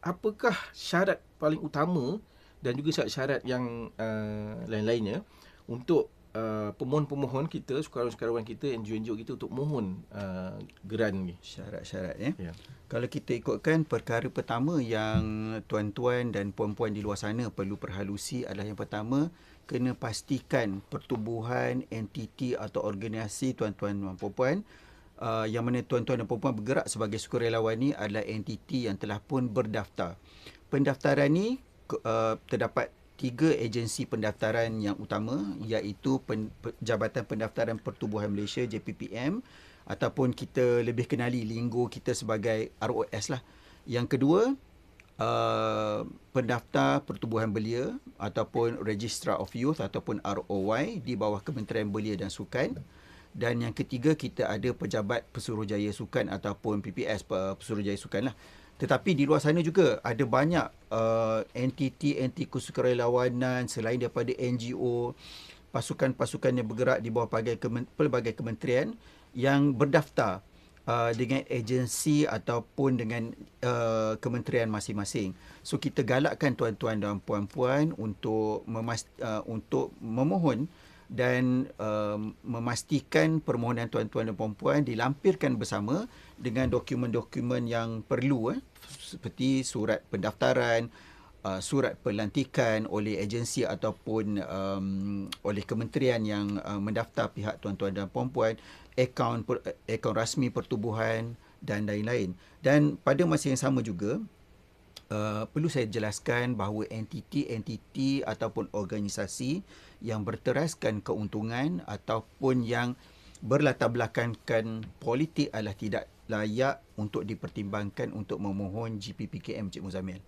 apakah syarat paling utama dan juga syarat-syarat yang lain-lainnya untuk pemohon-pemohon kita, sukarelawan-sukarelawan kita, NGO-NGO kita untuk mohon grant ni? Syarat-syarat ya. Ya. Kalau kita ikutkan, perkara pertama yang tuan-tuan dan puan-puan di luar sana perlu perhalusi adalah yang pertama, kena pastikan pertubuhan, entiti atau organisasi tuan-tuan dan puan-puan yang mana tuan-tuan dan puan-puan bergerak sebagai sukarelawan ni adalah entiti yang telah pun berdaftar. Pendaftaran ni terdapat 3 agensi pendaftaran yang utama, iaitu Jabatan Pendaftaran Pertubuhan Malaysia JPPM, ataupun kita lebih kenali linggo kita sebagai ROS lah. Yang kedua, Pendaftar Pertubuhan Belia ataupun Registrar of Youth ataupun ROY di bawah Kementerian Belia dan Sukan. Dan yang ketiga, kita ada Pejabat Pesuruhjaya Sukan ataupun PPS, Pesuruhjaya Sukan lah. Tetapi di luar sana juga ada banyak entiti kesukarelawanan selain daripada NGO, pasukan-pasukan yang bergerak di bawah pelbagai kementerian yang berdaftar dengan agensi ataupun dengan kementerian masing-masing. So kita galakkan tuan-tuan dan puan-puan untuk memohon dan memastikan permohonan tuan-tuan dan puan-puan dilampirkan bersama dengan dokumen-dokumen yang perlu, seperti surat pendaftaran, surat pelantikan oleh agensi ataupun oleh kementerian yang mendaftar pihak tuan-tuan dan puan-puan, akaun rasmi pertubuhan dan lain-lain. Dan pada masa yang sama juga, perlu saya jelaskan bahawa entiti ataupun organisasi yang berteraskan keuntungan ataupun yang berlatar belakangkan politik adalah tidak layak untuk dipertimbangkan untuk memohon GPPKM, Cik Muzamil.